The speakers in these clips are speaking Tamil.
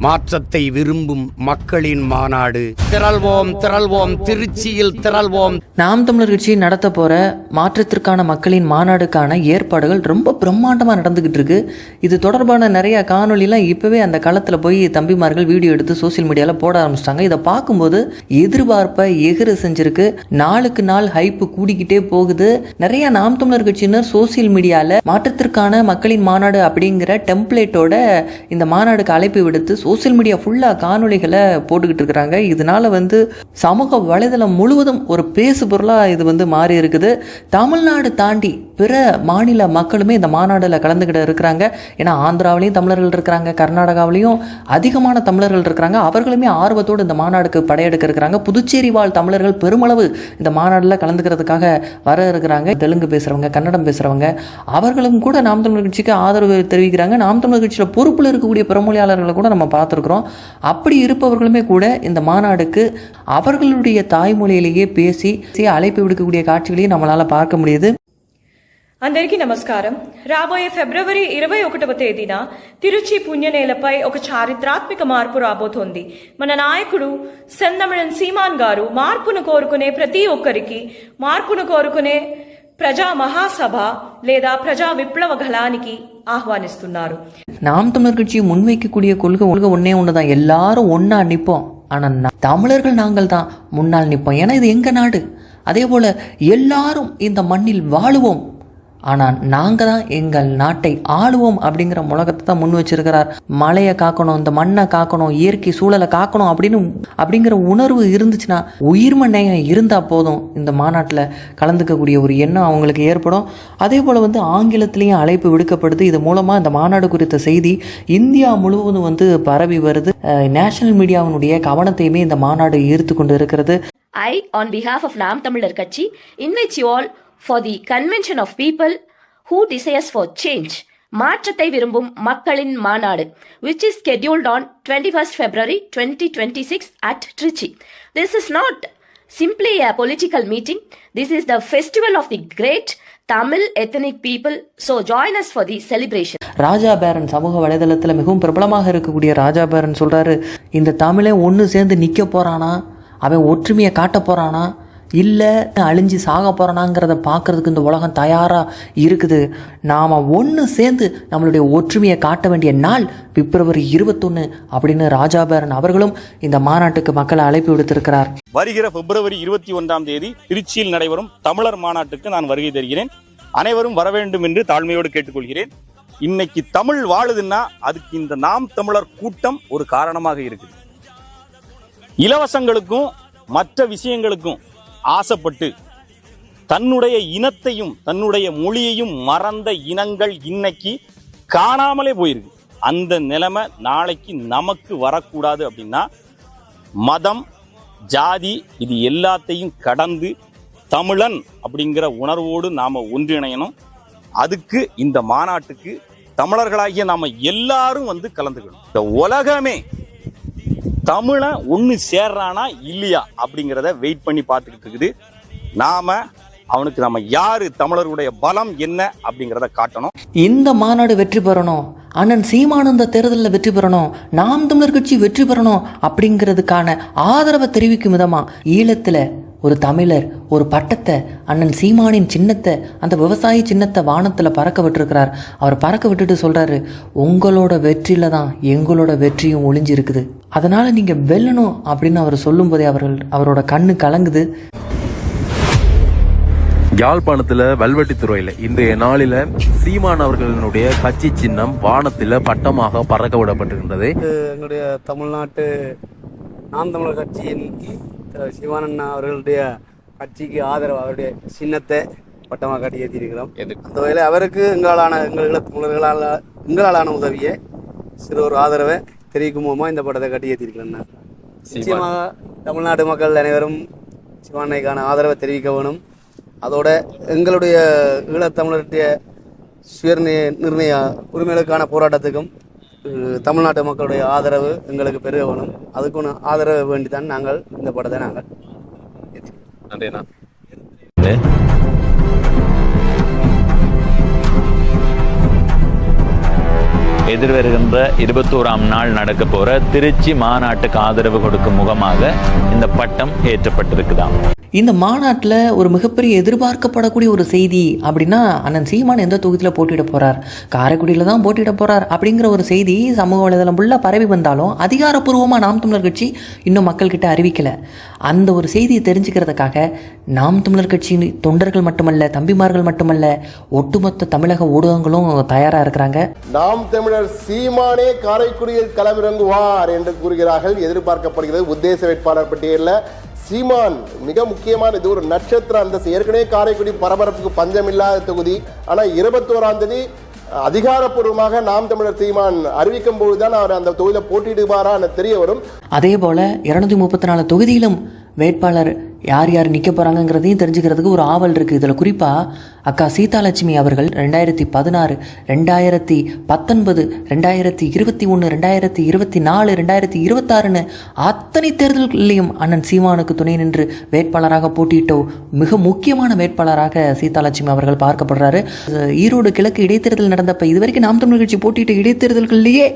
மாற்றத்தை விரும்பும் மக்களின் மாநாடு. திரள்வோம் திரள்வோம், திருச்சியில் திரள்வோம். நாம் தமிழர் கட்சி நடத்த போற மாற்றத்திற்கான மக்களின் மாநாடுக்கான ஏற்பாடுகள் ரொம்ப பிரம்மாண்டமா நடந்துகிட்டு இருக்கு. இது தொடர்பான நிறைய காணொலிலாம் இப்பவே அந்த களத்துல போய் தம்பிமார்கள் வீடியோ எடுத்து சோசியல் மீடியால போட ஆரம்பிச்சிட்டாங்க. இதை பார்க்கும்போது எதிர்பார்ப்பை எகிர செஞ்சிருக்கு. நாளுக்கு நாள் ஹைப்பு கூடிக்கிட்டே போகுது. நிறைய நாம் தமிழர் கட்சியினர் சோசியல் மீடியால மாற்றத்திற்கான மக்களின் மாநாடு அப்படிங்கிற டெம்ப்ளேட்டோட இந்த மாநாடுக்கு அழைப்பு விடுத்து சோசியல் மீடியா ஃபுல்லா காணொலிகளை போட்டுக்கிட்டு இருக்கிறாங்க. இதனால சமூக வலைதளம் முழுவதும் ஒரு பேசு பொருளா இது மாறி இருக்குது. தமிழ்நாடு தாண்டி பிற மாநில மக்களுமே இந்த மாநாடுல கலந்துக்கிட்டு இருக்கிறாங்க. ஏன்னா ஆந்திராவிலையும் தமிழர்கள் இருக்கிறாங்க, கர்நாடகாவிலையும் அதிகமான தமிழர்கள் இருக்கிறாங்க. அவர்களுமே ஆர்வத்தோடு இந்த மாநாடுக்கு படையெடுக்க இருக்கிறாங்க. புதுச்சேரி வாழ் தமிழர்கள் பெருமளவு இந்த மாநாடுல கலந்துக்கிறதுக்காக வர இருக்கிறாங்க. தெலுங்கு பேசுறவங்க, கன்னடம் பேசுறவங்க அவர்களும் கூட நாம் தமிழர் கட்சிக்கு ஆதரவு தெரிவிக்கிறாங்க. நாம் தமிழர் கட்சியில பொறுப்புல இருக்கக்கூடிய பிரமொழியாளர்களை கூட நம்ம பார்த்துருக்கிறோம். அப்படி இருப்பவர்களுமே கூட இந்த மாநாடுக்கு அவர்களுடைய தாய்மொழியிலேயே பேசி அழைப்பு விடுக்கக்கூடிய காட்சிகளையும் நம்மளால பார்க்க முடியுது. అందరికీ నమస్కారం. రాబోయే ఫిబ్రవరి 21వ తేదీన తిరుచి పుణ్యనేలపై ఒక చారిత్రాత్మక మార్పు రాబోతోంది. మన నాయకుడు సెందమిళన్ సీమాన్ గారు మార్పును కోరుకునే ప్రతి ఒక్కరికి, మార్పును కోరుకునే ప్రజా మహాసభ లేదా ప్రజా విప్లవ గళానికి ఆహ్వానిస్తున్నారు. நாம் தமிழர் கட்சி முன்வைக்கக்கூடிய கொள்கை ஒன்னே ஒண்ணுதான், எல்லாரும் ஒன்னா நிற்போம். ஆனா தமிழர்கள் நாங்கள் தான் முன்னால் நிற்போம். ஏன்னா இது எங்க நாடு. அதே போல எல்லாரும் இந்த மண்ணில் வாழுவோம், ஆனால் நாங்கள் தான் எங்கள் நாட்டை ஆளுவோம் அப்படிங்கிற முழக்கத்தை தான் முன் வச்சிருக்கிறார். மலையை காக்கணும், இந்த மண்ணை காக்கணும், இயற்கை சூழலை காக்கணும் அப்படிங்கிற உணர்வு இருந்துச்சுன்னா, உயிர்ம நேயம் இருந்தால் போதும் இந்த மாநாட்டில் கலந்துக்கக்கூடிய ஒரு எண்ணம் அவங்களுக்கு ஏற்படும். அதே போல் ஆங்கிலத்திலையும் அழைப்பு விடுக்கப்படுது. இது மூலமாக இந்த மாநாடு குறித்த செய்தி இந்தியா முழுவதும் பரவி வருது. நேஷனல் மீடியாவினுடைய கவனத்தையுமே இந்த மாநாடு ஈர்த்து கொண்டு இருக்கிறது. I, on behalf of Nam Tamilar Katchi, invite you all for the convention of people who desires for change, மாற்றத்தை விரும்பும் மக்களின் மாநாடு, which is scheduled on 21st February 2026 at Trichy. This is not simply a political meeting. This is the festival of the great Tamil ethnic people. So join us for the celebration. ராஜா பேரன் சமூக வலைதளத்தில் மிகவும் பிரபலமாக இருக்கக்கூடிய ராஜா பேரன் சொல்றாரு, இந்த தமிழை ஒன்று சேர்ந்து நிற்க போறானா, அவன் ஒற்றுமையை காட்ட போறானா, இல்லை அழிஞ்சு சாக போறானாங்கிறத பார்க்கறதுக்கு இந்த உலகம் தயாராக இருக்குது. நாம் ஒன்று சேர்ந்து நம்மளுடைய ஒற்றுமையை காட்ட வேண்டிய நாள் பிப்ரவரி 21 அப்படின்னு ராஜாபேரன் அவர்களும் இந்த மாநாட்டுக்கு மக்களை அழைப்பு விடுத்திருக்கிறார். வருகிற பிப்ரவரி 21ஆம் தேதி திருச்சியில் நடைபெறும் தமிழர் மாநாட்டுக்கு நான் வருகை தருகிறேன். அனைவரும் வர வேண்டும் என்று தாழ்மையோடு கேட்டுக்கொள்கிறேன். இன்னைக்கு தமிழ் வாழுதுன்னா அதுக்கு இந்த நாம் தமிழர் கூட்டம் ஒரு காரணமாக இருக்குது. இலவசங்களுக்கும் மற்ற விஷயங்களுக்கும் ஆசைப்பட்டு தன்னுடைய இனத்தையும் தன்னுடைய மொழியையும் மறந்த இனங்கள் இன்னைக்கு காணாமலே போயிருக்கு. அந்த நிலைமை நாளைக்கு நமக்கு வரக்கூடாது அப்படின்னா மதம், ஜாதி இது எல்லாத்தையும் கடந்து தமிழன் அப்படிங்கிற உணர்வோடு நாம ஒன்றிணையணும். அதுக்கு இந்த மாநாட்டுக்கு தமிழர்களாகிய நாம எல்லாரும் கலந்துக்கணும். இந்த உலகமே தமிழை ஒன்று சேர்றானா இல்லையா அப்படிங்கிறத வெயிட் பண்ணி பார்த்துக்கிட்டு இருக்குது. அவனுக்கு நம்ம யாரு, தமிழருடைய பலம் என்ன அப்படிங்கிறத காட்டணும். இந்த மாநாடு வெற்றி பெறணும், அண்ணன் சீமானந்த தேர்தலில் வெற்றி பெறணும், நாம் தமிழர் கட்சி வெற்றி பெறணும் அப்படிங்கிறதுக்கான ஆதரவை தெரிவிக்கும் விதமா ஈழத்தில் ஒரு தமிழர் ஒரு பட்டத்தை, அண்ணன் சீமானின் சின்னத்தை, அந்த விவசாய சின்னத்தை வானத்தில் பறக்க விட்டுருக்கிறார். அவர் பறக்க விட்டுட்டு சொல்றாரு, உங்களோட வெற்றியில தான் எங்களோட வெற்றியும் ஒளிஞ்சு இருக்குது, அதனால நீங்க வெல்லணும் அப்படின்னு அவர் சொல்லும் போதே அவரோட கண்ணு கலங்குது. யாழ்ப்பாணத்துல வல்வெட்டித்துறையில இன்றைய நாளில சீமான் அவர்களுடைய கட்சி சின்னம் வானத்துல பட்டமாக பறக்க விடப்பட்டிருக்கின்றது. எங்களுடைய தமிழ்நாட்டு நாம் தமிழர் கட்சியின் சிவானண்ணா அவர்களுடைய கட்சிக்கு ஆதரவு, அவருடைய சின்னத்தை பட்டமாக காட்டி ஏற்றிருக்கிறோம். அந்த வகையில் அவருக்கு எங்களாலான உதவியை சிறு ஒரு ஆதரவை தெரிவிக்கும் மூலமாக இந்த பட்டத்தை கட்டி ஏற்றிருக்கிறேன். நிச்சயமாக தமிழ்நாட்டு மக்கள் அனைவரும் சிவானைக்கான ஆதரவை தெரிவிக்க வேணும். அதோட எங்களுடைய ஈழத்தமிழருடைய சுய நிர்ணய உரிமைகளுக்கான போராட்டத்துக்கும் தமிழ்நாட்டு மக்களுடைய ஆதரவு எங்களுக்கு பெருக வேணும். அதுக்கு ஆதரவு வேண்டிதான் நாங்கள் இந்த படத்தை நாங்கள் எதிர்வருகின்ற 21ஆம் நாள் நடக்க போற திருச்சி மாநாட்டுக்கு ஆதரவு கொடுக்கும் முகமாக இந்த பட்டம் ஏற்றப்பட்டிருக்குதாம். இந்த மாநாட்டில் ஒரு மிகப்பெரிய எதிர்பார்க்கப்படக்கூடிய ஒரு செய்தி அப்படின்னா அண்ணன் சீமான் எந்த தொகுதியில் போட்டியிட போகிறார், காரைக்குடியில் தான் போட்டியிட போகிறார் அப்படிங்கிற ஒரு செய்தி சமூக வலைதளம் ஃபுல்லாக பரவி வந்தாலும் அதிகாரப்பூர்வமாக நாம் தமிழர் கட்சி இன்னும் மக்கள்கிட்ட அறிவிக்கலை. அந்த ஒரு செய்தியை தெரிஞ்சுக்கிறதுக்காக நாம் தமிழர் கட்சி தொண்டர்கள் மட்டுமல்ல, தம்பிமார்கள் மட்டுமல்ல, ஒட்டுமொத்த தமிழக ஊடகங்களும் தயாராக இருக்கிறாங்க. நாம் தமிழர் சீமானே காரைக்குடியில் களமிறங்குவார் என்று கூறுகிறார்கள். எதிர்பார்க்கப்படுகிறது உத்தேச வேட்பாளர் பட்டியலில் சீமான் மிக முக்கியமான, இது ஒரு நட்சத்திர அந்தஸ்து. ஏற்கனவே காரைக்குடி பரபரப்புக்கு பஞ்சமில்லாத தொகுதி. ஆனால் 21ஆம் தேதி அதிகாரப்பூர்வமாக நாம் தமிழர் சீமான் அறிவிக்கும் போதுதான் அவர் அந்த தொகுதியில் போட்டியிடுவாரா தெரிய வரும். அதே போல 234 தொகுதியிலும் வேட்பாளர் யார் யார் நிற்க போகிறாங்கங்கிறதையும் தெரிஞ்சுக்கிறதுக்கு ஒரு ஆவல் இருக்குது. இதில் குறிப்பாக அக்கா சீதாலட்சுமி அவர்கள் 2016, 2019, 2021, 2024, 2026ன்னு அத்தனை தேர்தல்களையும் அண்ணன் சீமானுக்கு துணை நின்று வேட்பாளராக போட்டியிட்ட மிக முக்கியமான வேட்பாளராக சீதாலட்சுமி அவர்கள் பார்க்கப்படுறாரு. ஈரோடு கிழக்கு இடைத்தேர்தல் நடந்தப்ப இதுவரைக்கும் நாம் தமிழர் கட்சி போட்டியிட்ட இடைத்தேர்தல்களிலேயே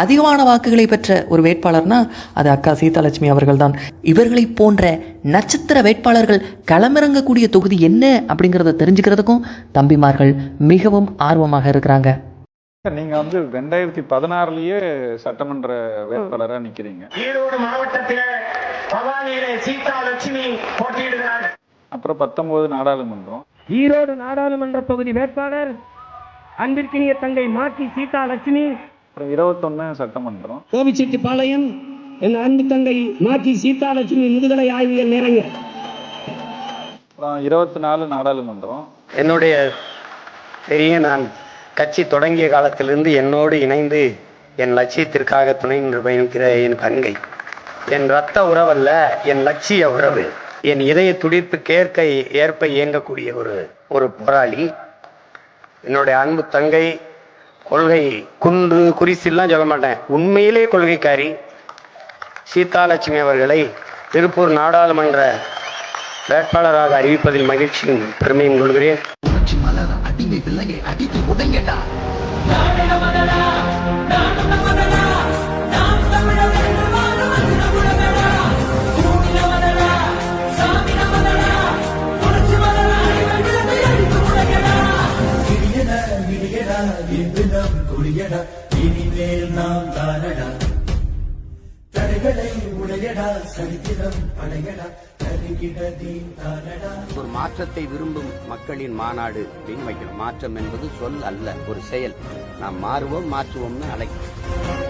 அதிகமான வாக்குகளை பெற்ற ஒரு வேட்பாளர்னா அது அக்கா சீதாலட்சுமி அவர்கள் தான். இவர்களை போன்ற நட்சத்திர வேட்பாளர்கள் களமிறங்கக்கூடிய தொகுதி என்ன அப்படிங்கிறத தெரிஞ்சுக்கிறதுக்கும் தம்பிமார்கள் மிகவும் ஆர்வமாக இருக்கிறாங்க. நீங்க 2016லயே சட்டமன்ற வேட்பாளரா நிக்கிறீங்க. ஈரோடு மாவட்டத்திலே பவானியிலே சீதாலட்சுமி போட்டியிடுகிறார். அப்புறம் 19 நாடாளுமன்றம். ஈரோடு நாடாளுமன்ற தொகுதி வேட்பாளர் அன்பிற்கினிய தங்கை மாக்கி சீதாலட்சுமி. அப்புறம் 21 சட்டமன்றம். கோபிச்செட்டிப்பாளையம் என் அன்பு தங்கை மாக்கி சீதாலட்சுமி முதுகலை ஆய்வியல் நிறைய. அப்புறம் 24 நாடாளுமன்றம். என்னுடைய பெரிய நான் கட்சி தொடங்கிய காலத்திலிருந்து என்னோடு இணைந்து என் லட்சியத்திற்காக துணை நின்று பயணிக்கிற என் தங்கை, என் இரத்த உறவல்ல, என் லட்சிய உறவு, என் இதய துடிப்பு ஏற்ப இயங்கக்கூடிய ஒரு போராளி, என்னுடைய அன்பு தங்கை, கொள்கை குன்று குறிசெல்லாம் சொல்ல மாட்டேன், உண்மையிலே கொள்கைக்காரி சீதாலட்சுமி அவர்களை திருப்பூர் நாடாளுமன்ற வேட்பாளராக அறிவிப்பதில் மகிழ்ச்சியும் பெருமையும் கொள்கிறேன். ஒரு மாற்றத்தை விரும்பும் மக்களின் மாநாடு அப்படின்னு வைக்கணும். மாற்றம் என்பது சொல் அல்ல, ஒரு செயல். நாம் மாறுவோம், மாற்றுவோம்னு அழைக்கிறோம்.